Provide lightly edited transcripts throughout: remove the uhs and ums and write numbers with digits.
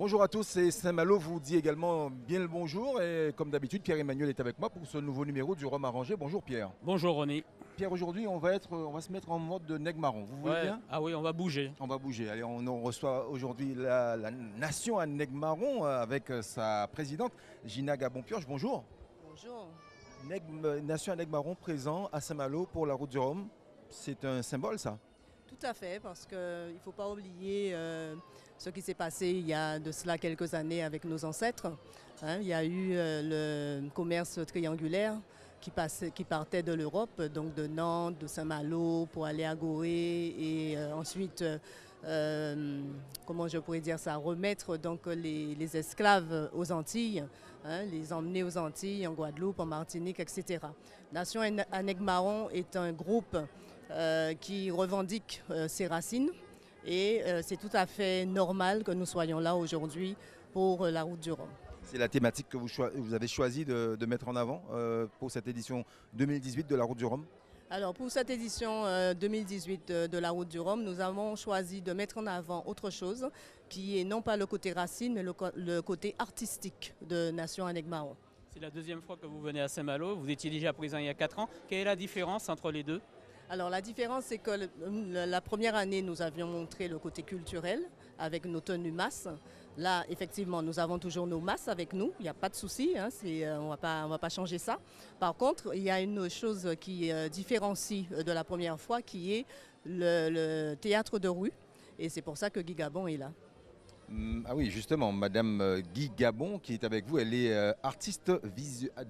Bonjour à tous, c'est Saint-Malo vous dit également bien le bonjour et comme d'habitude Pierre-Emmanuel est avec moi pour ce nouveau numéro du Rhum arrangé. Bonjour Pierre. Bonjour Ronnie. Pierre, aujourd'hui on va se mettre en mode de nègre marron, vous voulez Ouais. bien? Ah oui, on va bouger. On va bouger. Allez, on reçoit aujourd'hui la nation à nègre marron avec sa présidente Gina Gabon-Pioche. Bonjour. Bonjour. Nation à nègre marron présent à Saint-Malo pour la route du Rhum. C'est un symbole ça? Tout à fait, parce qu'il ne faut pas oublier ce qui s'est passé il y a de cela quelques années avec nos ancêtres. Il y a eu le commerce triangulaire qui partait de l'Europe, donc de Nantes, de Saint-Malo, pour aller à Gorée et ensuite, comment je pourrais dire ça, remettre donc les esclaves aux Antilles, les emmener aux Antilles, en Guadeloupe, en Martinique, etc. Nation à nègre marron est un groupe qui revendique ses racines et c'est tout à fait normal que nous soyons là aujourd'hui pour la route du Rhum. C'est la thématique que vous avez choisi de mettre en avant pour cette édition 2018 de la route du Rhum? Alors pour cette édition 2018 de la route du Rhum, nous avons choisi de mettre en avant autre chose qui est non pas le côté racine mais le côté artistique de Nation à nègre marron. C'est la deuxième fois que vous venez à Saint-Malo. Vous étiez déjà présent il y a 4 ans. Quelle est la différence entre les deux? Alors la différence, c'est que la première année, nous avions montré le côté culturel avec nos tenues masses. Là, effectivement, nous avons toujours nos masses avec nous, il n'y a pas de souci, on ne va pas changer ça. Par contre, il y a une chose qui différencie de la première fois, qui est le théâtre de rue. Et c'est pour ça que Guy Gabon est là. Ah oui, justement, Madame Guy Gabon qui est avec vous, elle est artiste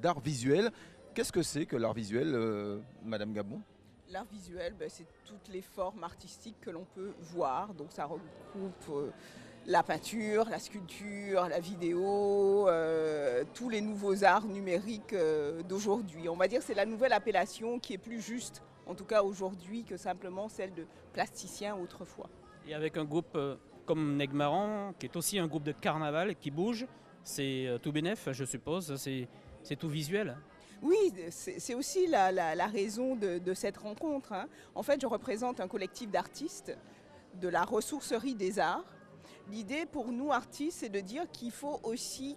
d'art visuel. Qu'est-ce que c'est que l'art visuel, Madame Gabon? L'art visuel, c'est toutes les formes artistiques que l'on peut voir. Donc ça regroupe la peinture, la sculpture, la vidéo, tous les nouveaux arts numériques d'aujourd'hui. On va dire que c'est la nouvelle appellation qui est plus juste, en tout cas aujourd'hui, que simplement celle de plasticien autrefois. Et avec un groupe comme Nègre Marron, qui est aussi un groupe de carnaval qui bouge, c'est tout bénef, je suppose, c'est tout visuel. Oui, c'est aussi la raison de cette rencontre. En fait, je représente un collectif d'artistes de la ressourcerie des arts. L'idée pour nous, artistes, c'est de dire qu'il faut aussi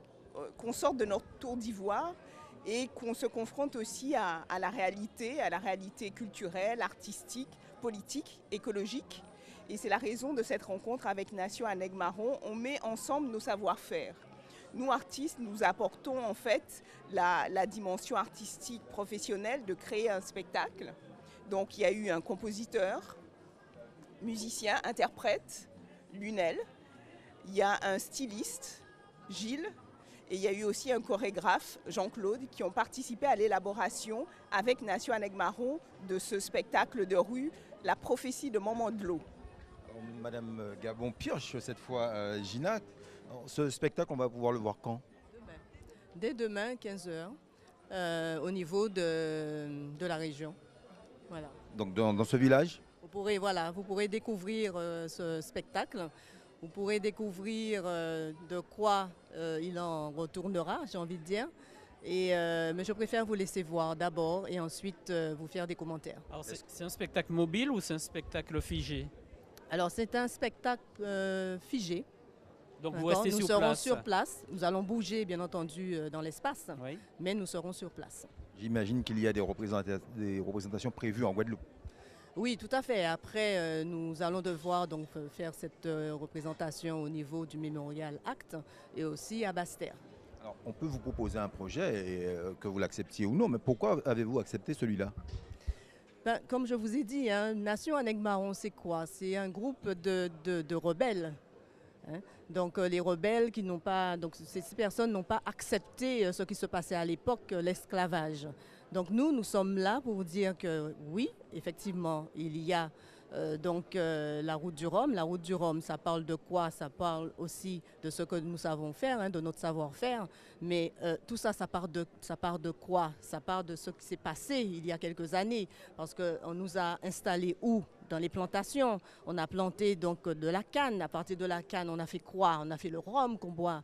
qu'on sorte de notre tour d'ivoire et qu'on se confronte aussi à la réalité culturelle, artistique, politique, écologique. Et c'est la raison de cette rencontre avec Nation à nègre marron. On met ensemble nos savoir-faire. Nous, artistes, nous apportons en fait la dimension artistique professionnelle de créer un spectacle. Donc il y a eu un compositeur, musicien, interprète, Lunel. Il y a un styliste, Gilles. Et il y a eu aussi un chorégraphe, Jean-Claude, qui ont participé à l'élaboration avec Nation à nègre marron de ce spectacle de rue, La prophétie de Maman-de-l'eau. Madame Gabon-Pioche, cette fois, Gina, ce spectacle, on va pouvoir le voir quand? Dès demain, 15h, au niveau de la région. Voilà. Donc dans ce village? Vous pourrez découvrir ce spectacle. Vous pourrez découvrir de quoi il en retournera, j'ai envie de dire. Mais je préfère vous laisser voir d'abord et ensuite vous faire des commentaires. Alors c'est un spectacle mobile ou c'est un spectacle figé? Alors c'est un spectacle figé. Donc vous restez nous sur serons place. sur place. Nous allons bouger bien entendu dans l'espace, Oui. mais nous serons sur place. J'imagine qu'il y a des représentations prévues en Guadeloupe. Oui, tout à fait. Après, nous allons devoir donc faire cette représentation au niveau du Mémorial Acte et aussi à Basse-Terre. Alors, on peut vous proposer un projet, et, que vous l'acceptiez ou non, mais pourquoi avez-vous accepté celui-là? Comme je vous ai dit, Nation à nègre marron, c'est quoi? C'est un groupe de rebelles. Donc les rebelles qui n'ont pas, donc ces personnes n'ont pas accepté ce qui se passait à l'époque, l'esclavage. Donc nous sommes là pour vous dire que oui, effectivement, il y a la route du Rhum. La route du Rhum, ça parle de quoi? Ça parle aussi de ce que nous savons faire, de notre savoir-faire. Mais tout ça, ça part de quoi? Ça part de ce qui s'est passé il y a quelques années. Parce qu'on nous a installés où? Dans les plantations. On a planté donc de la canne. À partir de la canne, on a fait quoi? On a fait le rhum qu'on boit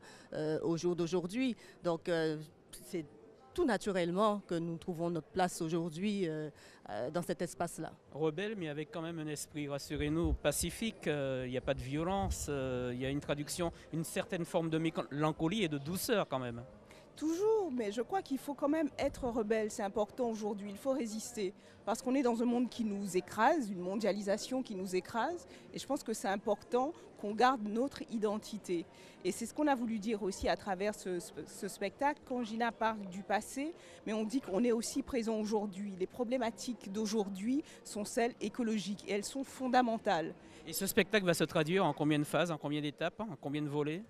au jour d'aujourd'hui. Donc c'est tout naturellement que nous trouvons notre place aujourd'hui dans cet espace-là. Rebelle, mais avec quand même un esprit, rassurez-nous, pacifique. Il n'y a pas de violence. Il y a une traduction, une certaine forme de mélancolie et de douceur quand même. Toujours, mais je crois qu'il faut quand même être rebelle, c'est important aujourd'hui, il faut résister. Parce qu'on est dans un monde qui nous écrase, une mondialisation qui nous écrase, et je pense que c'est important qu'on garde notre identité. Et c'est ce qu'on a voulu dire aussi à travers ce spectacle, quand Gina parle du passé, mais on dit qu'on est aussi présent aujourd'hui. Les problématiques d'aujourd'hui sont celles écologiques, et elles sont fondamentales. Et ce spectacle va se traduire en combien de phases, en combien d'étapes, en combien de volets?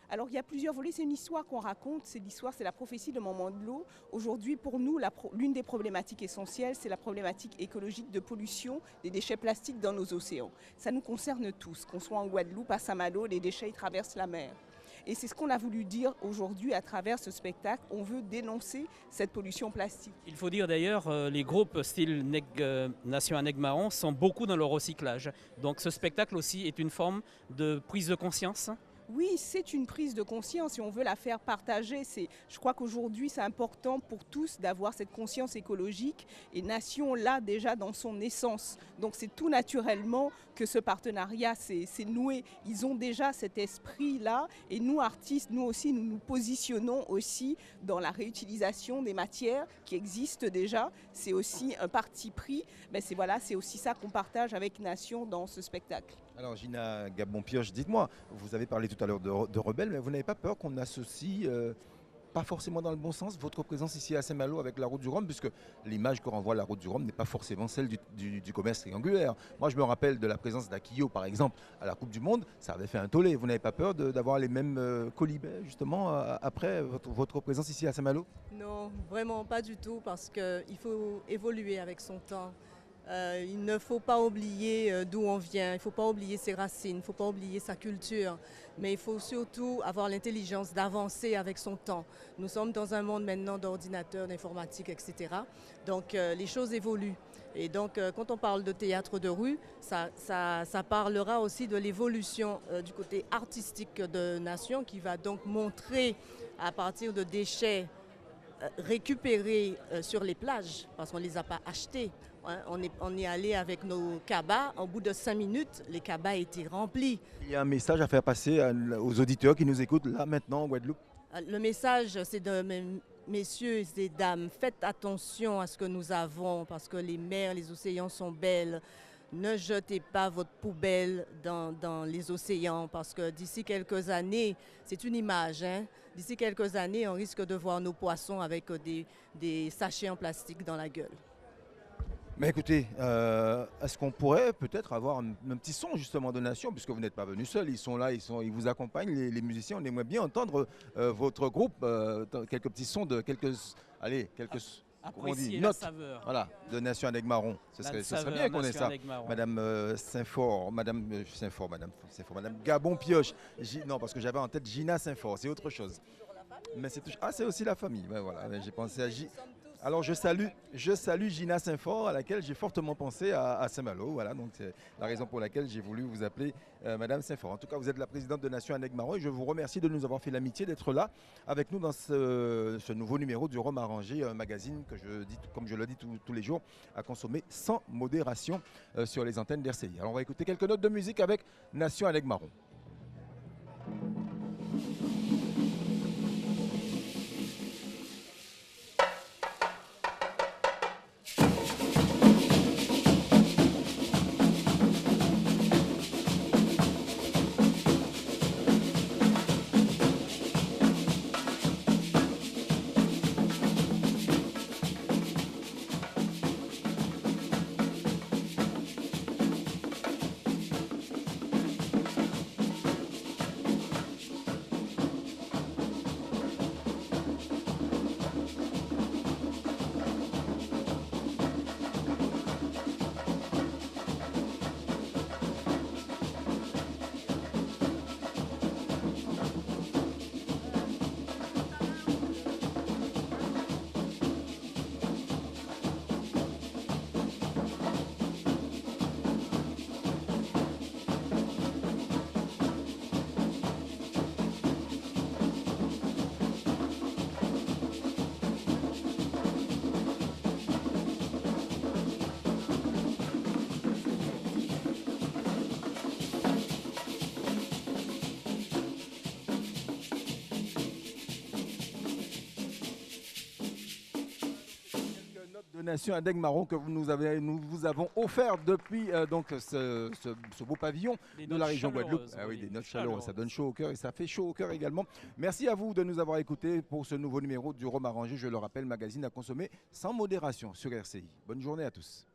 Alors il y a plusieurs volets, c'est une histoire qu'on raconte, c'est la prophétie de Maman de l'eau. Aujourd'hui pour nous, l'une des problématiques essentielles, c'est la problématique écologique de pollution des déchets plastiques dans nos océans. Ça nous concerne tous, qu'on soit en Guadeloupe, à Saint-Malo, les déchets ils traversent la mer. Et c'est ce qu'on a voulu dire aujourd'hui à travers ce spectacle, on veut dénoncer cette pollution plastique. Il faut dire d'ailleurs, les groupes style Nation à Nègre-Marron sont beaucoup dans le recyclage. Donc ce spectacle aussi est une forme de prise de conscience. Oui, c'est une prise de conscience et on veut la faire partager. Je crois qu'aujourd'hui, c'est important pour tous d'avoir cette conscience écologique et Nation l'a déjà dans son essence. Donc c'est tout naturellement que ce partenariat s'est noué. Ils ont déjà cet esprit-là et nous, artistes, nous aussi, nous nous positionnons aussi dans la réutilisation des matières qui existent déjà. C'est aussi un parti pris. Mais c'est aussi ça qu'on partage avec Nation dans ce spectacle. Alors Gina Gabon-Pioche, dites-moi, vous avez parlé tout à l'heure de rebelle, mais vous n'avez pas peur qu'on associe, pas forcément dans le bon sens, votre présence ici à Saint-Malo avec la route du Rhum, puisque l'image que renvoie la route du Rhum n'est pas forcément celle du commerce triangulaire. Moi je me rappelle de la présence d'Akio par exemple à la Coupe du Monde, ça avait fait un tollé. Vous n'avez pas peur d'avoir les mêmes colibets justement après votre présence ici à Saint-Malo? Non, vraiment pas du tout, parce qu'il faut évoluer avec son temps. Il ne faut pas oublier d'où on vient, il ne faut pas oublier ses racines, il ne faut pas oublier sa culture, mais il faut surtout avoir l'intelligence d'avancer avec son temps. Nous sommes dans un monde maintenant d'ordinateurs, d'informatique, etc. Donc les choses évoluent. Et donc quand on parle de théâtre de rue, ça parlera aussi de l'évolution du côté artistique de Nation, qui va donc montrer à partir de déchets récupérés sur les plages, parce qu'on ne les a pas achetés. On est allé avec nos cabas, au bout de 5 minutes, les cabas étaient remplis. Il y a un message à faire passer aux auditeurs qui nous écoutent là maintenant en Guadeloupe. Le message, c'est de messieurs et dames, faites attention à ce que nous avons, parce que les mers, les océans sont belles. Ne jetez pas votre poubelle dans les océans, parce que d'ici quelques années, c'est une image, hein? D'ici quelques années, on risque de voir nos poissons avec des sachets en plastique dans la gueule. Mais écoutez, est-ce qu'on pourrait peut-être avoir un petit son justement de Nation, puisque vous n'êtes pas venus seuls, ils sont là, ils vous accompagnent, les musiciens. On aimerait bien entendre votre groupe, quelques petits sons de quelques Apprécier notes, la saveur. Voilà, de Nation à Nègre-Marron. Ce serait bien qu'on ait ça. Madame Saint-Fort, Madame Gabon-Pioche. Non, parce que j'avais en tête Gina Saint-Fort, c'est autre chose. Mais c'est aussi la famille. Ben voilà, j'ai pensé à Alors je salue Gina Saint-Fort, à laquelle j'ai fortement pensé à Saint-Malo. Voilà, donc c'est la raison pour laquelle j'ai voulu vous appeler Madame Saint-Fort. En tout cas, vous êtes la présidente de Nation à Nègre-Marron et je vous remercie de nous avoir fait l'amitié d'être là avec nous dans ce nouveau numéro du Rhum Arrangé, un magazine que comme je le dis tous les jours, à consommer sans modération sur les antennes d'RCI. Alors on va écouter quelques notes de musique avec Nation à Nègre-Marron. donation à Daigle Marron que nous vous avons offert depuis donc ce beau pavillon de la région Guadeloupe. Ah oui, des notes chaleureuses, ça donne chaud au cœur et ça fait chaud au cœur également. Merci à vous de nous avoir écoutés pour ce nouveau numéro du Rhum Arrangé. Je le rappelle, magazine à consommer sans modération sur RCI. Bonne journée à tous.